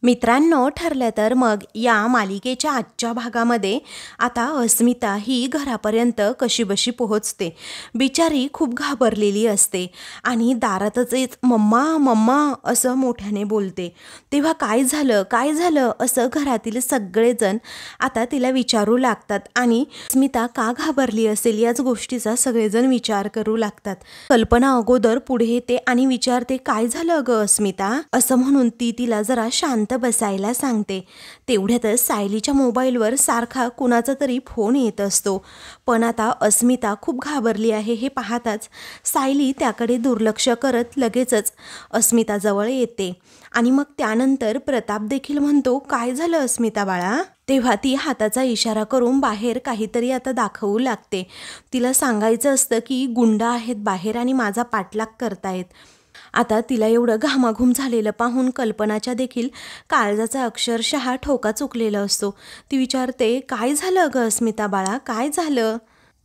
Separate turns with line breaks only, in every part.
मित्रांनो, ठरलं तर मग या मालिकेच्या आजच्या भागामध्ये आता अस्मिता ही घरापर्यंत कशीबशी पोहोचते। बिचारी खूप घाबरलेली असते आणि दारातच येत मम्मा मम्मा असं मोठ्याने बोलते। तेव्हा काय झालं असं घरातील सगळेजण आता तिला विचारू लागतात आणि अस्मिता का घाबरली असेल याच गोष्टीचा सगळेजण विचार करू लागतात। कल्पना अगोदर पुढे येते आणि विचारते, काय झालं ग अस्मिता, असं म्हणून ती तिला जरा शांत बसायला सांगते। तेवढ्यातच सायलीच्या मोबाईलवर सारखा कुणाचा तरी फोन येत असतो, पण आता अस्मिता खूप घाबरली आहे हे पाहताच सायली त्याकडे दुर्लक्ष करत लगेचच अस्मिताजवळ येते आणि मग त्यानंतर प्रताप देखील म्हणतो, काय झालं अस्मिता बाळा। तेव्हा ती हाताचा इशारा करून बाहेर काहीतरी आता दाखवू लागते। तिला सांगायचं असतं की गुंड आहेत बाहेर आणि माझा पाठलाग करतायत। आता तिला एवढं घामाघूम झालेलं पाहून कल्पनाच्या देखील काळजाचा अक्षरशः ठोका चुकलेला असतो। ती विचारते, काय झालं ग अस्मिता बाळा, काय झालं।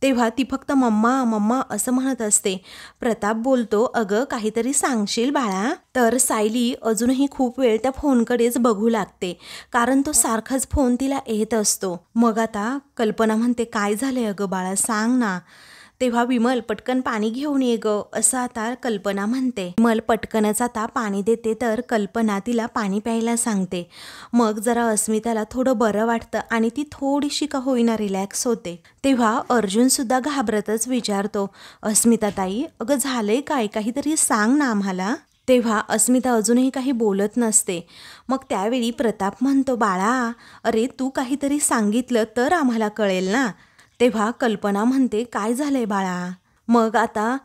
तेव्हा ती फक्त मम्मा मम्मा असं म्हणत असते। प्रताप बोलतो, अगं काहीतरी सांगशील बाळा। तर सायली अजूनही खूप वेळ त्या फोनकडेच बघू लागते, कारण तो सारखाच फोन तिला येत असतो। मग आता कल्पना म्हणते, काय झालंय अगं बाळा, सांग ना। तेव्हा विमल पटकन पाणी घेऊन ये ग, असं आता कल्पना म्हणते। विमल पटकनच आता पाणी देते तर कल्पना तिला पाणी प्यायला सांगते। मग जरा अस्मिताला थोडं बरं वाटतं आणि ती थोडीशी का होईना रिलॅक्स होते। तेव्हा अर्जुन सुद्धा घाबरतच विचारतो, अस्मिता ताई अगं झालंय काय, काहीतरी सांग ना आम्हाला। तेव्हा अस्मिता अजूनही काही बोलत नसते। मग त्यावेळी प्रताप म्हणतो, बाळा अरे तू काहीतरी सांगितलं तर आम्हाला कळेल ना। तेव्हा कल्पना म्हणते, काय झालंय बाळा। मग आता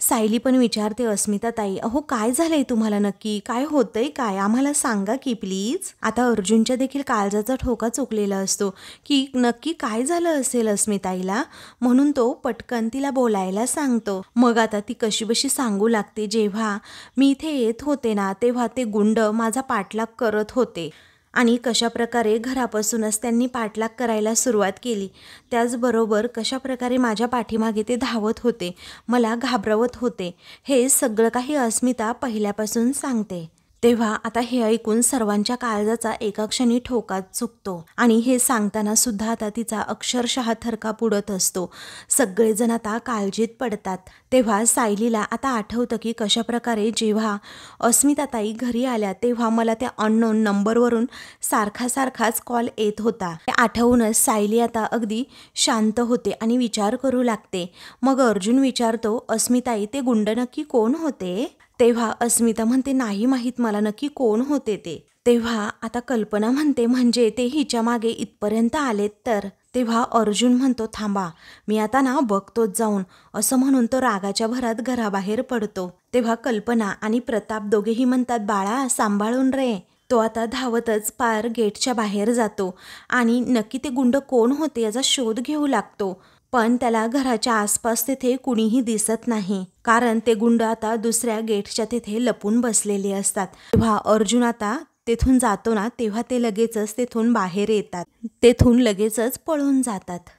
सायली पण विचारते, अस्मिता ताई अहो काय झालंय तुम्हाला, नक्की काय होतंय, काय आम्हाला सांगा की प्लीज। आता अर्जुनच्या देखील काळजाचा ठोका चुकलेला असतो की नक्की काय झालं असेल अस्मिताईला, म्हणून तो पटकन तिला बोलायला सांगतो। मग आता ती कशीबशी सांगू लागते, जेव्हा मी इथे येत होते ना तेव्हा ते गुंड माझा पाठलाग करत होते आणि कशाप्रकारे घरापासूनच त्यांनी पाठलाग करायला सुरुवात केली, त्याचबरोबर कशाप्रकारे माझ्या पाठीमागे ते धावत होते, मला घाबरवत होते, हे सगळं काही अस्मिता पहिल्यापासून सांगते। तेव्हा आता हे ऐकून सर्वांच्या काळजाचा एका क्षणी ठोका चुकतो आणि हे सांगताना सुद्धा आता तिचा अक्षरशः थरकाप उडत असतो। सगळेजण आता काळजीत पडतात। तेव्हा सायलीला आता आठवतं की कशाप्रकारे जेव्हा अस्मिताताई घरी आल्या तेव्हा मला त्या अननोन नंबरवरून सारखाच कॉल येत होता। ते आठवूनच सायली आता अगदी शांत होते आणि विचार करू लागते। मग अर्जुन विचारतो, अस्मिताई ते गुंड नक्की कोण होते। तेव्हा अस्मिता म्हणते, नाही माहीत मला नक्की कोण होते ते। तेव्हा आता कल्पना म्हणते, म्हणजे ते हिच्या मागे इथपर्यंत आलेत तर। तेव्हा अर्जुन म्हणतो, थांबा मी आता ना बघतोच जाऊन, असं म्हणून तो रागाच्या भरात घराबाहेर पडतो। तेव्हा कल्पना आणि प्रताप दोघेही म्हणतात, बाळा सांभाळून रे। तो आता धावतच पार गेटच्या बाहेर जातो आणि नक्की ते गुंड कोण होते याचा शोध घेऊ लागतो, पण त्याला घराच्या आसपास तेथे कुणीही दिसत नाही, कारण ते गुंड आता दुसऱ्या गेटच्या तेथे लपून बसलेले असतात। तेव्हा अर्जुन आता तेथून जातो ना तेव्हा ते लगेचच तेथून बाहेर येतात, तेथून लगेचच पळून जातात।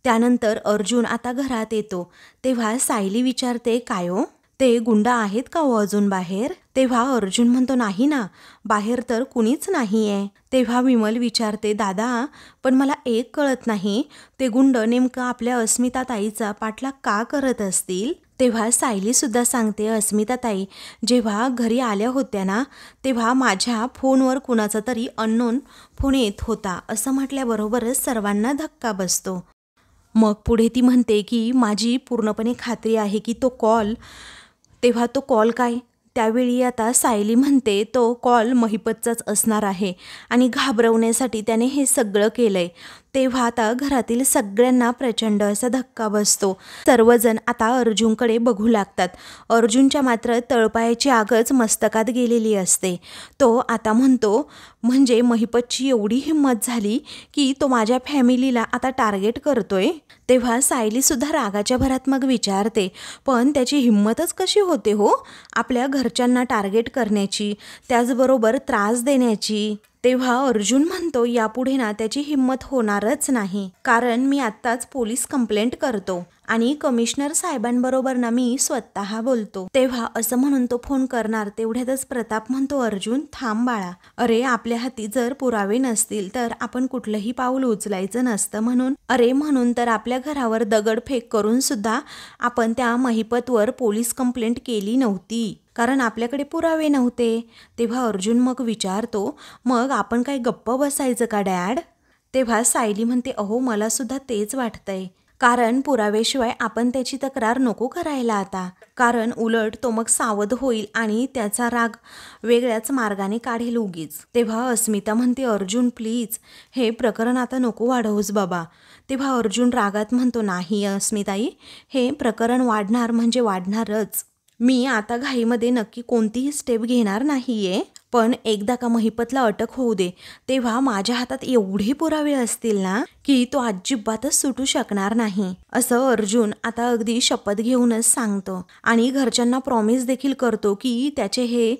त्यानंतर अर्जुन आता घरात येतो। तेव्हा सायली विचारते, काय हो ते गुंड आहेत का हो अजून बाहेर। तेव्हा अर्जुन म्हणतो, नाही ना बाहेर तर कुणीच नाहीये। तेव्हा विमल विचारते, दादा पण मला एक कळत नाही, ते गुंड नेमकं आपल्या अस्मिता ताईचा पाठलाग का करत असतील। तेव्हा सायली सुद्धा सांगते, अस्मिता ताई जेव्हा घरी आल्या होत्या ना तेव्हा माझ्या फोनवर कुणाचा तरी अननोन फोन येत होता, असं म्हटल्याबरोबरच सर्वांना धक्का बसतो। मग पुढे ती म्हणते की माझी पूर्णपणे खात्री आहे की तो कॉल, तेव्हा तो कॉल काय। त्यावेळी आता सायली म्हणते, तो कॉल महिपतचाच असणार आहे आणि घाबरवण्यासाठी त्याने हे सगळं केलंय। तेव्हा आता घरातील सगळ्यांना प्रचंड असा धक्का बसतो। सर्वजण आता अर्जुनकडे बघू लागतात। अर्जुनच्या मात्र तळपायाची आगच मस्तकात गेलेली असते। तो आता म्हणतो, म्हणजे महिपतची एवढी हिंमत झाली की तो माझ्या फॅमिलीला आता टार्गेट करतोय। तेव्हा सायली सुद्धा रागाच्या भरात मग विचारते, पण त्याची हिंमतच कशी होते हो आपल्या घरच्यांना टार्गेट करण्याची, त्याचबरोबर त्रास देण्याची। तेव्हा अर्जुन म्हणतो यापुढे ना त्याची हिंमत होणारच नाही, कारण मी आत्ताच पोलीस कंप्लेंट करतो आणि कमिशनर साहेबांबरोबर ना मी स्वतः बोलतो. तेव्हा असं म्हणून तो फोन करणार तेवढ्यातच प्रताप म्हणतो अर्जुन थांब बाळा, अरे आपल्या हाती जर पुरावे नसतील तर आपण कुठलंही पाऊल उचलायचं नसतं म्हणून तर आपल्या घरावर दगडफेक करून सुद्धा आपण त्या महिपतवर पोलीस कंप्लेंट केली नव्हती, कारण आपल्याकडे पुरावे नव्हते. तेव्हा अर्जुन मग विचारतो मग आपण काय गप्प बसायचं का डॅड? तेव्हा सायली म्हणते अहो मला सुद्धा तेच वाटतंय, कारण पुराव्याशिवाय आपण त्याची तक्रार नको करायला आता, कारण उलट तो मग सावध होईल आणि त्याचा राग वेगळ्याच मार्गाने काढेल उगीच. तेव्हा अस्मिता म्हणते अर्जुन प्लीज हे प्रकरण आता नको वाढवूस बाबा. तेव्हा अर्जुन रागात म्हणतो नाही अस्मिताई, हे प्रकरण वाढणार म्हणजे वाढणारच. मी आता घाईमध्ये नक्की कोणतीही स्टेप घेणार नाहीये, पण एकदा का महिपतला अटक होऊ दे, तेव्हा माझ्या हातात एवढे पुरावे असतील ना की तो अजिबातच सुटू शकणार नाही, असं अर्जुन आता अगदी शपथ घेऊनच सांगतो आणि घरच्यांना प्रॉमिस देखील करतो की त्याचे हे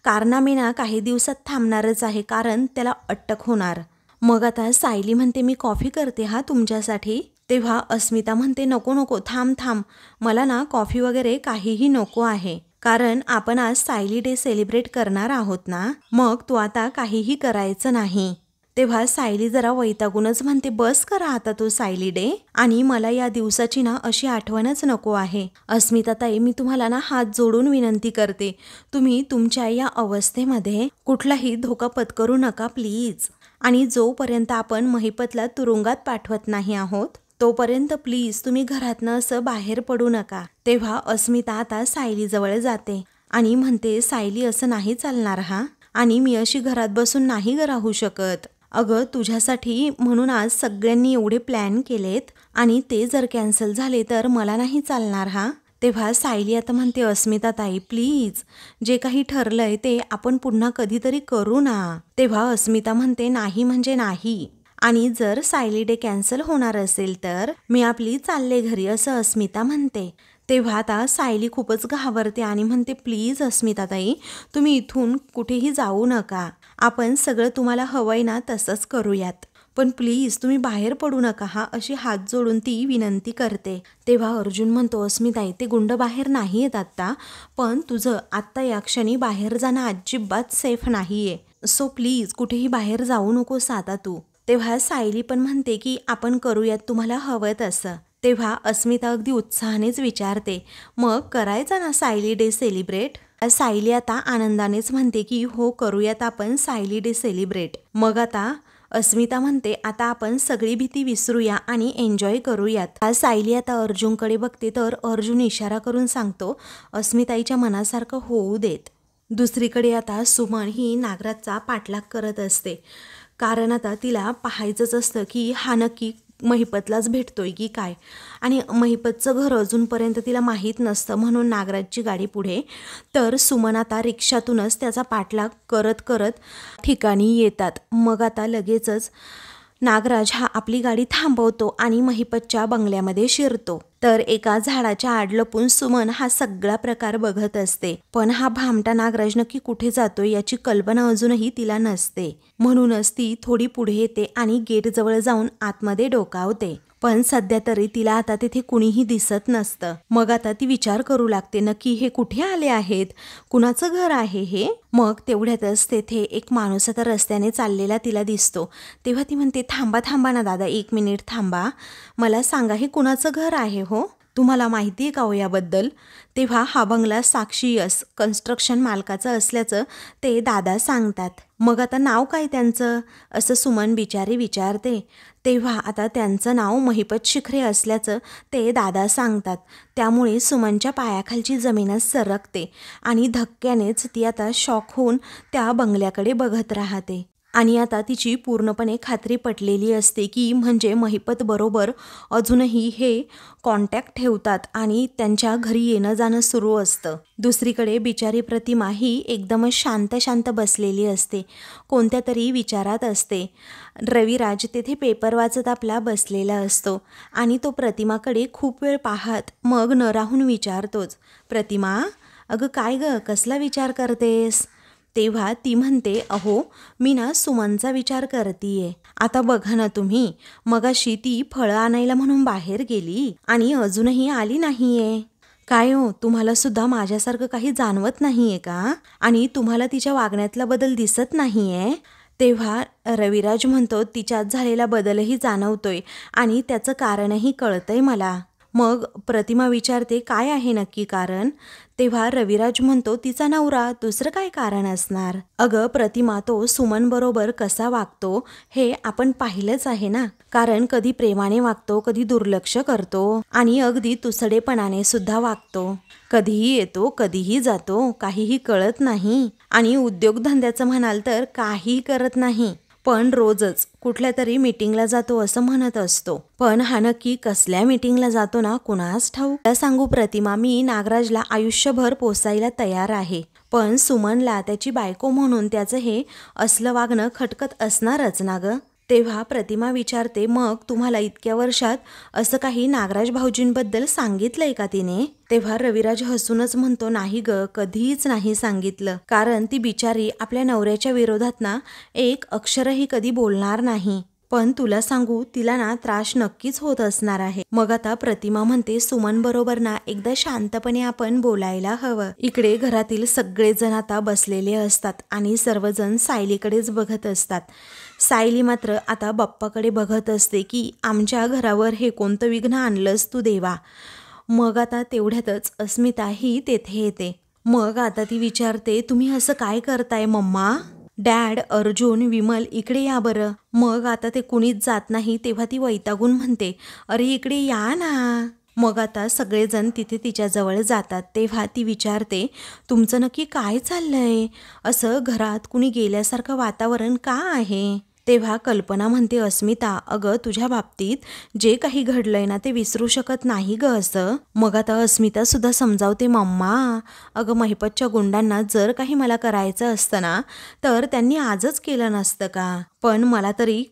कारनामे ना काही दिवसात थांबणारच आहे, कारण त्याला अटक होणार. मग आता सायली म्हणते मी कॉफी करते हा तुमच्यासाठी. तेव्हा अस्मिता म्हणते नको नको थांब, मला ना कॉफी वगैरे काहीही नको आहे, कारण आपण आज सायली डे सेलिब्रेट करणार आहोत ना, मग तू आता काहीही करायचं नाही. तेव्हा सायली जरा वैतागूनच म्हणते बस करा आता तो सायली डे, आणि मला या दिवसाची ना अशी आठवणच नको आहे. अस्मिता ताई मी तुम्हाला ना हात जोडून विनंती करते, तुम्ही तुमच्या या अवस्थेमध्ये कुठलाही धोका पत्करू नका प्लीज, आणि जोपर्यंत आपण महिपतला तुरुंगात पाठवत नाही आहोत तोपर्यंत प्लीज तुम्ही घरातनं असं बाहेर पडू नका. तेव्हा अस्मिता आता सायलीजवळ जाते आणि म्हणते सायली असं नाही चालणार हा, आणि मी अशी घरात बसून नाही राहू शकत. अगं तुझ्यासाठी म्हणून आज सगळ्यांनी एवढे प्लॅन केलेत आणि ते जर कॅन्सल झाले तर मला नाही चालणार हा. तेव्हा सायली आता म्हणते अस्मिता ताई प्लीज जे काही ठरलंय ते आपण पुन्हा कधीतरी करू ना. तेव्हा अस्मिता म्हणते नाही म्हणजे नाही, आणि जर सायली डे कॅन्सल होणार असेल तर मी आपली चालले घरी, असं अस्मिता म्हणते. तेव्हा आता सायली खूपच घाबरते आणि म्हणते प्लीज अस्मिता ताई तुम्ही इथून कुठेही जाऊ नका, आपण सगळं तुम्हाला हवंय ना तसंच करूयात, पण प्लीज तुम्ही बाहेर पडू नका हा, अशी हात जोडून ती विनंती करते. तेव्हा अर्जुन म्हणतो अस्मिताई ते गुंड बाहेर नाही येत आत्ता, पण तुझं आत्ता या क्षणी बाहेर जाणं अजिबात सेफ नाहीये, सो प्लीज कुठेही बाहेर जाऊ नकोस आता तू. तेव्हा सायली पण म्हणते की आपण करूयात तुम्हाला हवं तसं. तेव्हा अस्मिता अगदी उत्साहानेच विचारते मग करायचा ना सायली डे सेलिब्रेट? सायली आता आनंदानेच म्हणते की हो करूयात आपण सायली डे सेलिब्रेट. मग आता अस्मिता म्हणते आता आपण सगळी भीती विसरूया आणि एन्जॉय करूयात. सायली आता अर्जुनकडे बघते तर अर्जुन इशारा करून सांगतो अस्मिताईच्या मनासारखं होऊ देत. दुसरीकडे आता सुमन ही नागराजचा पाठलाग करत असते, कारण आता तिला पाहायचंच असतं की हा नक्की महिपतलाच भेटतोय की काय, आणि महिपतचं घर अजूनपर्यंत तिला माहीत नसतं म्हणून नागराजची गाडी पुढे, तर सुमन आता रिक्षातूनच त्याचा पाठलाग करत करत ठिकाणी येतात. मग आता लगेचच नागराज हा आपली गाडी थांबवतो आणि महिपतच्या बंगल्यामध्ये शिरतो. तर एका झाडाच्या आड लपून सुमन हा सगळा प्रकार बघत असते, पण हा भामटा नागराज नक्की कुठे जातोय याची कल्पना अजूनही तिला नसते. म्हणूनच ती थोडी पुढे येते आणि गेटजवळ जाऊन आतमध्ये डोकावते, पण सध्या तरी तिला आता तिथे कुणीही दिसत नसतं. मग आता ती विचार करू लागते नक्की हे कुठे आले आहेत, कुणाचं घर आहे हे. मग तेवढ्यातच तेथे एक माणूस आता रस्त्याने चाललेला तिला दिसतो. तेव्हा ती म्हणते थांबा ना दादा, 1 मिनिट थांबा, मला सांगा हे कुणाचं घर आहे हो, तुम्हाला माहिती आहे का हो याबद्दल? तेव्हा हा बंगला साक्षी कन्स्ट्रक्शन मालकाचं असल्याचं ते दादा सांगतात. मग आता नाव काय त्यांचं, असं सुमन बिचारी विचारते. तेव्हा आता त्यांचं नाव महिपत शिखरे असल्याचं ते दादा सांगतात. त्यामुळे सुमनच्या पायाखालची जमीनच सरकते आणि धक्क्यानेच ती आता शॉक होऊन त्या बंगल्याकडे बघत राहते. आणि आता तिची पूर्णपणे खात्री पटलेली असते की म्हणजे महिपत बरोबर अजूनही हे कॉन्टॅक्ट ठेवतात आणि त्यांच्या घरी येणं जाणं सुरू असतं. दुसरीकडे बिचारी प्रतिमा ही एकदमच शांत बसलेली असते, कोणत्या तरी विचारात असते. रविराज तेथे पेपर वाचत आपला बसलेला असतो आणि तो प्रतिमाकडे खूप वेळ पाहत मग न राहून विचारतोच, प्रतिमा अगं काय ग, कसला विचार करतेस? तेव्हा ती म्हणते, अहो मी ना सुमनचा विचार करतीये. आता बघा ना तुम्ही, मगाशी ती फळं आणायला म्हणून बाहेर गेली आणि अजूनही आली नाहीये. काय हो, तुम्हाला सुद्धा माझ्यासारखं काही जाणवत नाहीये का? आणि तुम्हाला तिच्या वागण्यातला बदल दिसत नाहीये? तेव्हा रविराज म्हणतो, तिच्यात झालेला बदलही जाणवतोय आणि त्याचं कारणही कळतंय मला. मग प्रतिमा विचारते, काय आहे नक्की कारण? तेव्हा रविराज म्हणतो, तिचा नवरा, दुसरं काय कारण असणार? अगं प्रतिमा, तो सुमन बरोबर कसा वागतो हे आपण पाहिलंच आहे ना. कारण कधी प्रेमाने वागतो, कधी दुर्लक्ष करतो आणि अगदी तुसडेपणाने सुद्धा वागतो. कधीही येतो, कधीही जातो, काहीही कळत नाही. आणि उद्योगधंद्याचं म्हणाल तर काहीही करत नाही, पण रोजच कुठल्या तरी मीटिंगला जातो असं म्हणत असतो. पण हा नक्की कसल्या मीटिंगला जातो ना, कुणास ठाऊक. मला सांगू प्रतिमा, मी नागराजला आयुष्यभर पोसायला तयार आहे, पण सुमनला त्याची बायको म्हणून त्याचं हे असलं वागणं खटकत असणारच ना ग. तेव्हा प्रतिमा विचारते, मग तुम्हाला इतक्या वर्षात असं काही नागराज भाऊजींबद्दल सांगितलंय का तिने? तेव्हा रविराज हसूनच म्हणतो, नाही ग, कधीच नाही सांगितलं. कारण ती बिचारी आपल्या नवऱ्याच्या विरोधात ना एक अक्षरही कधी बोलणार नाही. पण तुला सांगू, तिला ना त्रास नक्कीच होत असणार आहे. मग आता प्रतिमा म्हणते, सुमन बरोबर ना एकदा शांतपणे आपण बोलायला हवं. इकडे घरातील सगळेजण आता बसलेले असतात आणि सर्वजण सायलीकडेच बघत असतात. सायली मात्र आता बाप्पाकडे बघत असते की आमच्या घरावर हे कोणतं विघ्न आणलंस तू देवा. मग आता तेवढ्यातच अस्मिता ही तेथे येते. मग आता ती विचारते, तुम्ही असं काय करताय मम्मा? डॅड, अर्जुन, विमल इकडे या बरं. मग आता ते कुणीच जात नाही. तेव्हा ती वैतागून म्हणते, अरे इकडे या ना. मग आता सगळेजण तिथे तिच्याजवळ जातात. तेव्हा ती विचारते, तुमचं नक्की काय चाललंय? असं घरात कुणी गेल्यासारखं वातावरण का आहे? तेव्हा कल्पना म्हणते, अस्मिता, अगं तुझ्या बाबतीत जे काही घडलंय ना ते विसरू शकत नाही ग असं. मग आता अस्मिता सुद्धा समजावते, मम्मा, अगं महिपतच्या गुंडांना जर काही मला करायचं असतं ना तर त्यांनी आजच केलं नसतं का? पण मला तरी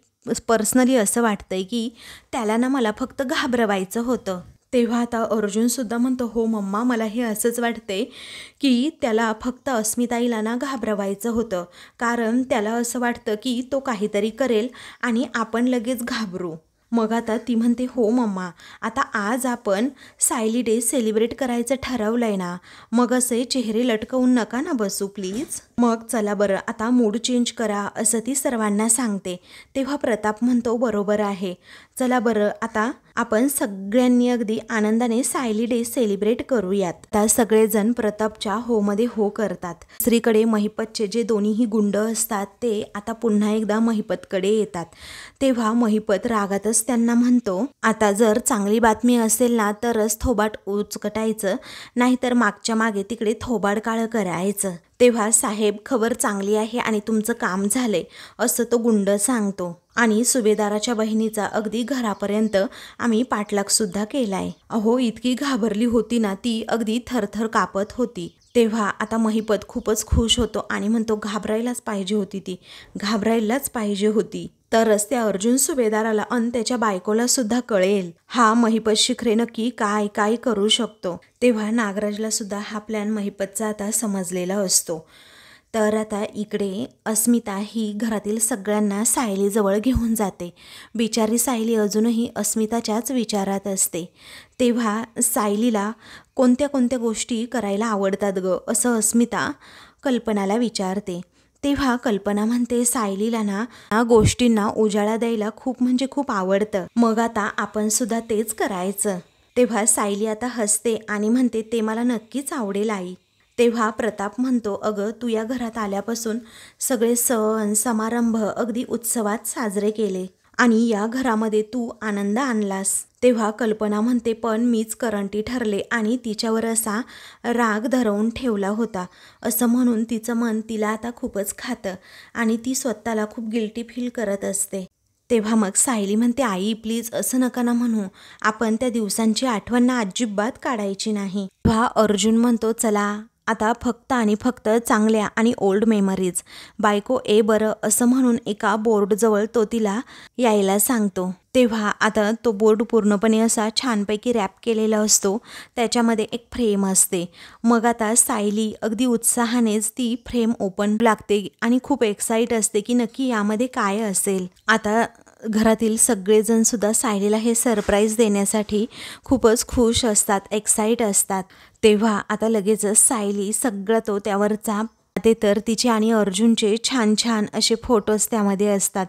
पर्सनली असं वाटतंय की त्याला ना मला फक्त घाबरवायचं होतं. तेव्हा आता अर्जुन सुद्धा म्हणतो, हो मम्मा, मला हे असंच वाटते की त्याला फक्त अस्मिताईला ना घाबरवायचं होतं. कारण त्याला असं वाटतं की तो काहीतरी करेल आणि आपण लगेच घाबरू. मग आता ती म्हणते, हो मम्मा, आता आज आपण सायली डे सेलिब्रेट करायचं ठरवलंय ना, मग असे चेहरे लटकवून नका ना बसू प्लीज. मग चला बरं, आता मूड चेंज करा असं ती सर्वांना सांगते. तेव्हा प्रताप म्हणतो, बरोबर आहे, चला बरं आता आपण सगळ्यांनी अगदी आनंदाने सायली डे सेलिब्रेट करूयात. आता सगळेजण प्रतापच्या हो मध्ये हो करतात. दुसरीकडे महिपतचे जे दोन्हीही गुंड असतात ते आता पुन्हा एकदा महिपतकडे येतात. तेव्हा महिपत रागातच त्यांना म्हणतो, आता जर चांगली बातमी असेल ना तरच थोबाड उचकटायचं, नाहीतर मागच्या मागे तिकडे थोबाड काळं करायचं. तेव्हा साहेब, खबर चांगली आहे आणि तुमचं काम झालंय असं तो गुंड सांगतो. आणि सुभेदाराच्या बहिणीचा अगदी घरापर्यंत आम्ही पाठलाग सुद्धा केलाय. अहो इतकी घाबरली होती ना ती, अगदी थरथर कापत होती. तेव्हा आता महिपत खूपच खुश होतो आणि म्हणतो, घाबरायलाच पाहिजे होती ती, घाबरायलाच पाहिजे होती. तरच त्या अर्जुन सुभेदाराला अन त्याच्या बायकोला सुद्धा कळेल हा महिपत शिखरे नक्की काय काय करू शकतो. तेव्हा नागराजला सुद्धा हा प्लॅन महिपतचा आता समजलेला असतो. तर आता इकडे अस्मिता ही घरातील सगळ्यांना सायलीजवळ घेऊन जाते. बिचारी सायली अजूनही अस्मिताच्याच विचारात असते. तेव्हा सायलीला कोणत्या कोणत्या गोष्टी करायला आवडतात ग असं अस्मिता कल्पनाला विचारते. तेव्हा कल्पना म्हणते, सायलीला ना गोष्टींना उजाळा द्यायला खूप म्हणजे खूप आवडतं, मग आता आपण सुद्धा तेच करायचं. तेव्हा सायली आता हसते आणि म्हणते, ते मला नक्कीच आवडेल आई. तेव्हा प्रताप म्हणतो, अगं तू या घरात आल्यापासून सगळे सण समारंभ अगदी उत्सवात साजरे केले आणि या घरामध्ये तू आनंद आणलास. तेव्हा कल्पना म्हणते, पण मीच करंटी ठरले आणि तिच्यावर असा राग धरवून ठेवला होता असं म्हणून तिचं मन तिला आता खूपच खातं आणि ती स्वतःला खूप गिल्टी फील करत असते. तेव्हा मग सायली म्हणते, आई प्लीज असं नका ना म्हणू, आपण त्या दिवसांची आठवण ना अजिबात काढायची नाही. तेव्हा अर्जुन म्हणतो, चला आता फक्त आणि फक्त चांगल्या आणि ओल्ड मेमरीज. बायको ए बरं असं म्हणून एका बोर्डजवळ तो तिला यायला सांगतो. तेव्हा आता तो बोर्ड पूर्णपणे असा छानपैकी रॅप केलेला असतो. त्याच्यामध्ये एक फ्रेम असते. मग आता सायली अगदी उत्साहानेच ती फ्रेम ओपन लागते आणि खूप एक्साइट असते की नक्की यामध्ये काय असेल. आता घरातील सगळेजण सुद्धा सायलीला हे सरप्राईज देण्यासाठी खूपच खुश असतात, एक्साइट असतात. तेव्हा आता लगेचच सायली सगळं तो त्यावरचा ते तर तिचे आणि अर्जुनचे छान छान असे फोटोज त्यामध्ये असतात,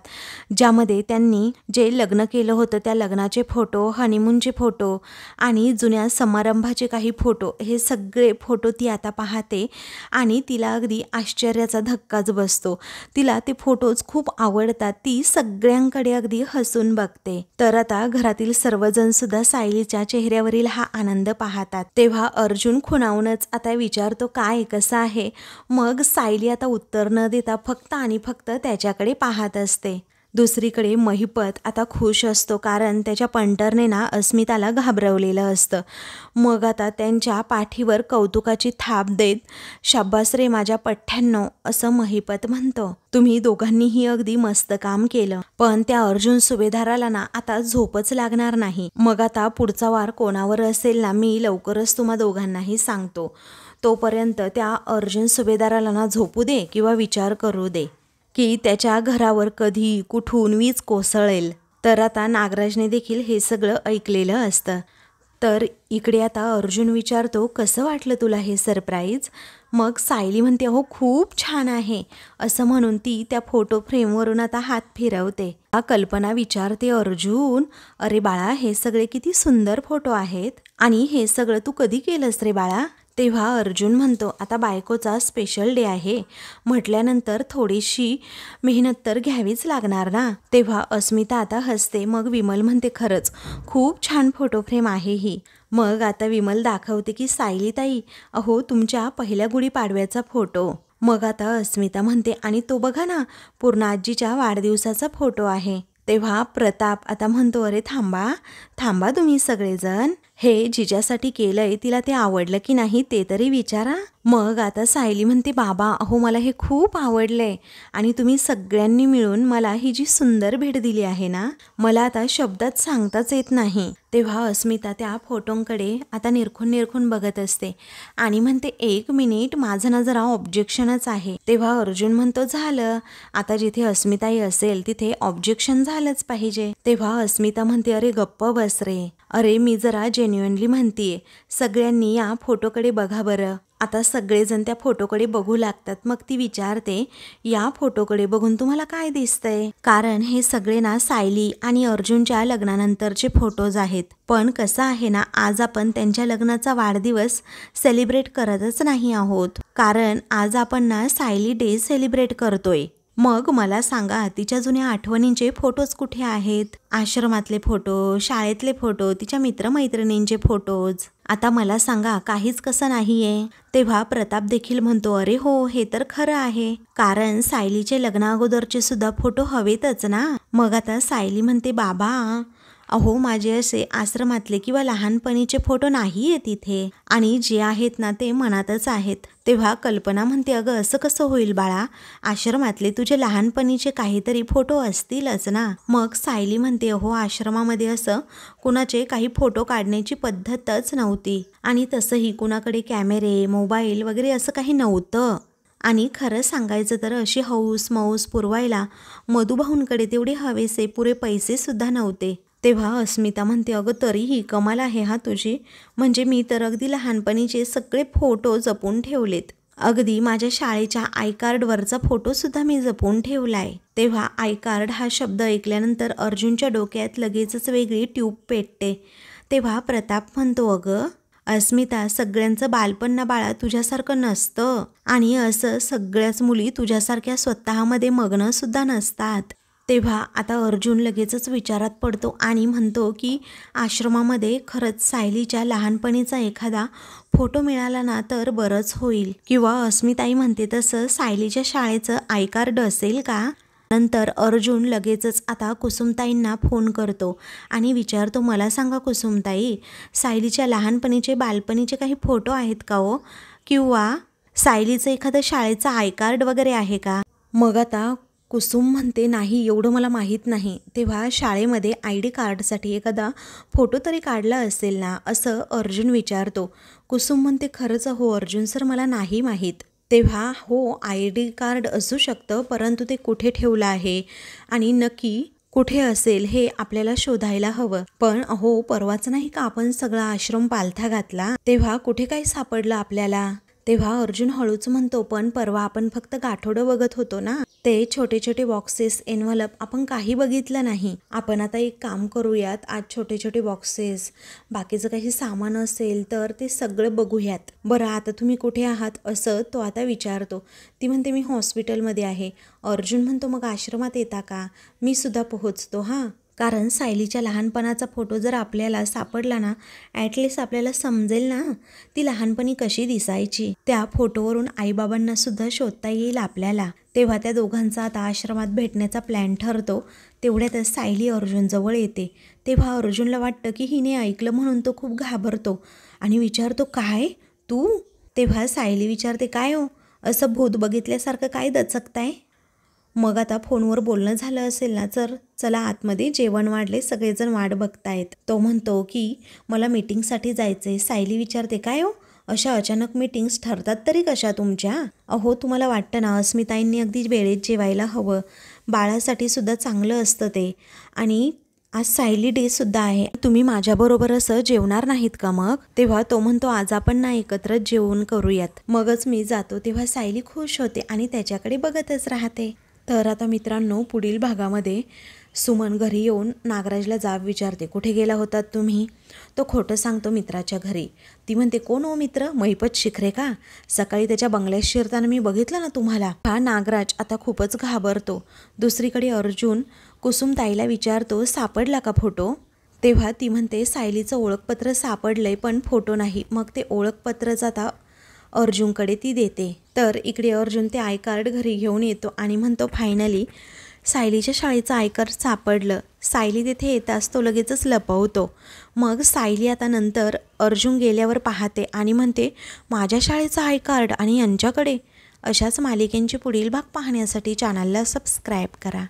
ज्यामध्ये त्यांनी जे लग्न केलं होतं त्या लग्नाचे फोटो, हनीमूनचे फोटो आणि जुन्या समारंभाचे काही फोटो, हे सगळे फोटो ती आता पाहते आणि तिला अगदी आश्चर्याचा धक्काच बसतो. तिला ते फोटोज खूप आवडतात. ती सगळ्यांकडे अगदी हसून बघते. तर आता घरातील सर्वजण सुद्धा सायलीच्या चेहऱ्यावरील हा आनंद पाहतात. तेव्हा अर्जुन खुणावूनच आता विचारतो काय कसं आहे. मग सायली आता उत्तर न देता फक्त आणि फक्त त्याच्याकडे पाहत असते. दुसरीकडे महिपत आता खुश असतो, कारण त्याच्या पंटरने ना अस्मिताला घाबरवलेलं असतं. मग आता त्यांच्या पाठीवर कौतुकाची थाप देत शाब्बास रे माझ्या पठ्ठ्यांनो असं महिपत म्हणतो. तुम्ही दोघांनीही अगदी मस्त काम केलं, पण त्या अर्जुन सुभेदाराला ना आता झोपच लागणार नाही. मग आता पुढचा वार कोणावर असेल ना मी लवकरच तुम्हा दोघांनाही सांगतो. तोपर्यंत त्या अर्जुन सुभेदाराला ना झोपू दे किंवा विचार करू दे की त्याच्या घरावर कधी कुठून वीज कोसळेल. तर आता नागराजने देखील हे सगळं ऐकलेलं असतं. तर इकडे आता अर्जुन विचारतो कसं वाटलं तुला हे सरप्राईज. मग सायली म्हणते हो खूप छान आहे असं म्हणून ती त्या फोटो फ्रेमवरून आता हात फिरवते. कल्पना विचारते अर्जुन अरे बाळा हे सगळे किती सुंदर फोटो आहेत आणि हे सगळं तू कधी केलंस रे बाळा. तेव्हा अर्जुन म्हणतो आता बायकोचा स्पेशल डे आहे म्हटल्यानंतर थोडीशी मेहनत तर घ्यावीच लागणार ना. तेव्हा अस्मिता आता हसते. मग विमल म्हणते खरंच खूप छान फोटो फ्रेम आहे ही. मग आता विमल दाखवते की सायली ताई अहो तुमच्या पहिल्या गुढीपाडव्याचा फोटो. मग आता अस्मिता म्हणते आणि तो बघा ना पूर्ण आजीच्या वाढदिवसाचा फोटो आहे. तेव्हा प्रताप आता म्हणतो अरे थांबा थांबा तुम्ही सगळेजण, हे जिच्यासाठी केलंय तिला ते आवडलं की नाही ते तरी विचारा. मग आता सायली म्हणते बाबा अहो मला हे खूप आवडलंय आणि तुम्ही सगळ्यांनी मिळून मला ही जी सुंदर भेट दिली आहे ना मला आता शब्दात सांगताच येत नाही. तेव्हा अस्मिता त्या फोटोंकडे आता निरखून बघत असते आणि म्हणते एक मिनिट माझं ना जरा ऑब्जेक्शनच आहे. तेव्हा अर्जुन म्हणतो झालं आता जिथे अस्मिताई असेल तिथे ऑब्जेक्शन झालंच पाहिजे. तेव्हा अस्मिता म्हणते अरे गप्प बस रे, अरे मी जरा जेन्युइनली म्हणतीये, सगळ्यांनी या फोटोकडे बघा बरं. आता सगळेजण त्या फोटोकडे बघू लागतात. मग ती विचारते या फोटोकडे बघून तुम्हाला काय दिसतंय. कारण हे सगळे ना सायली आणि अर्जुनच्या लग्नानंतरचे फोटोज आहेत. पण कसं आहे ना आज आपण त्यांच्या लग्नाचा वाढदिवस सेलिब्रेट करतच नाही आहोत, कारण आज आपण ना सायली डे सेलिब्रेट करतोय. मग मला सांगा तिच्या जुन्या आठवणींचे फोटोज कुठे आहेत. आश्रमातले फोटो, शाळेतले फोटो, तिच्या मित्रमैत्रिणींचे फोटोज. आता मला सांगा काहीच कसं नाहीये. तेव्हा प्रताप देखील म्हणतो अरे हो हे तर खरं आहे, कारण सायलीचे लग्ना अगोदरचे सुद्धा फोटो हवेतच ना. मग आता सायली म्हणते बाबा अहो माझे असे आश्रमातले किंवा लहानपणीचे फोटो नाही आहेत इथे, आणि जे आहेत ना ते मनातच आहेत. तेव्हा कल्पना म्हणते अगं असं कसं होईल बाळा, आश्रमातले तुझे लहानपणीचे काहीतरी फोटो असतीलच ना. मग सायली म्हणते अहो आश्रमामध्ये असं कुणाचे काही फोटो काढण्याची पद्धतच नव्हती, आणि तसंही कुणाकडे कॅमेरे मोबाईल वगैरे असं काही नव्हतं. आणि खरं सांगायचं तर अशी हौस मौस पुरवायला मधुभाऊंकडे तेवढे हवेसे पुरे पैसे सुद्धा नव्हते. तेव्हा अस्मिता म्हणते अगं तरीही कमाल आहे हा तुझी, म्हणजे मी तर अगदी लहानपणीचे सगळे फोटो जपून ठेवलेत. अगदी माझ्या शाळेच्या आय कार्डवरचा फोटोसुद्धा मी जपून ठेवलाय. तेव्हा आय कार्ड हा शब्द ऐकल्यानंतर अर्जुनच्या डोक्यात लगेचच वेगळी ट्यूब पेटते. तेव्हा प्रताप म्हणतो अगं अस्मिता सगळ्यांचं बालपण ना बाळा तुझ्यासारखं नसतं, आणि असं सगळ्याच मुली तुझ्यासारख्या स्वतःमध्ये मग्न सुद्धा नसतात. तेव्हा आता अर्जुन लगेचच विचारात पडतो आणि म्हणतो की आश्रमामध्ये खरंच सायलीच्या लहानपणीचा एखादा फोटो मिळाला ना तर बरंच होईल, किंवा अस्मिताई म्हणते तसं सायलीच्या शाळेचं आय कार्ड असेल का. नंतर अर्जुन लगेचच आता कुसुमताईंना फोन करतो आणि विचारतो मला सांगा कुसुमताई सायलीच्या लहानपणीचे बालपणीचे काही फोटो आहेत का हो, किंवा सायलीचं एखादं शाळेचं आय कार्ड वगैरे आहे का? मग आता कुसुम म्हणते नाही एवढं मला माहीत नाही. तेव्हा शाळेमध्ये ID कार्डसाठी एखादा फोटो तरी काढला असेल ना, असं अर्जुन विचारतो. कुसुम म्हणते खरंच हो अर्जुन सर, मला नाही माहीत. तेव्हा हो ID कार्ड असू शकतं, परंतु ते कुठे ठेवलं आहे आणि नक्की कुठे असेल हे आपल्याला शोधायला हवं. पण हो परवाच नाही का आपण सगळा आश्रम पालथा घातला, तेव्हा कुठे काय सापडलं आपल्याला? तेव्हा अर्जुन हळूच म्हणतो पण परवा आपण फक्त गाठोडं बघत होतो ना, ते छोटे छोटे बॉक्सेस एनव्हलप आपण काही बघितलं नाही. आपण आता एक काम करूयात, आज छोटे छोटे बॉक्सेस बाकीचं काही सामान असेल तर ते सगळं बघूयात. बरं आता तुम्ही कुठे आहात असं तो आता विचारतो. ती म्हणते मी हॉस्पिटलमध्ये आहे. अर्जुन म्हणतो मग आश्रमात येता का? मी सुद्धा पोहोचतो हां. कारण सायलीच्या लहानपणाचा फोटो जर आपल्याला सापडला ना, ॲटलिस्ट आपल्याला समजेल ना ती लहानपणी कशी दिसायची. त्या फोटोवरून आईबाबांना सुद्धा शोधता येईल आपल्याला. तेव्हा त्या दोघांचा आता आश्रमात भेटण्याचा प्लॅन ठरतो. तेवढ्यातच सायली अर्जुनजवळ येते. तेव्हा अर्जुनला वाटतं की हिने ऐकलं म्हणून तो खूप घाबरतो आणि विचारतो काय तू? तेव्हा सायली विचारते काय हो असं भूत बघितल्यासारखं काय दचकताय? मग आता फोनवर बोलणं झालं असेल ना, तर चला आतमध्ये जेवण वाढले, सगळेजण वाट बघतायत. तो म्हणतो की मला मीटिंगसाठी जायचंय. सायली विचारते काय हो अशा अचानक मीटिंग्स ठरतात तरी कशा तुमच्या? अहो तुम्हाला वाटतं ना अस्मिताईंनी अगदी वेळेत जेवायला हवं, बाळासाठी सुद्धा चांगलं असतं ते. आणि आज सायली डे सुद्धा आहे, तुम्ही माझ्याबरोबर असं जेवणार नाहीत का मग? तेव्हा तो म्हणतो आज आपण ना एकत्र जेवण करूयात, मगच मी जातो. तेव्हा सायली खुश होते आणि त्याच्याकडे बघतच राहते. तर आता मित्रांनो पुढील भागामध्ये सुमन घरी येऊन नागराजला जाब विचारते कुठे गेला होतात तुम्ही? तो खोटं सांगतो मित्राच्या घरी. ती म्हणते कोण हो मित्र? महिपत शिखरे का? सकाळी त्याच्या बंगल्यात शिरताना मी बघितलं ना तुम्हाला. हा नागराज आता खूपच घाबरतो. दुसरीकडे अर्जुन कुसुमताईला विचारतो सापडला का फोटो? तेव्हा ती म्हणते सायलीचं ओळखपत्र सापडलंय पण फोटो नाही. मग ते ओळखपत्रच आता अर्जुनकडे ती देते. तर इकडे अर्जुन ते आय कार्ड घरी घेऊन येतो आणि म्हणतो फायनली सायलीच्या शाळेचं आय कार्ड सापडलं. सायली तिथे येताच तो लगेचच लपवतो. मग सायली आता नंतर अर्जुन गेल्यावर पाहते आणि म्हणते माझ्या शाळेचं आय कार्ड आणि यांच्याकडे. अशाच मालिकेंचे पुढील भाग पाहण्यासाठी चॅनलला सबस्क्राईब करा.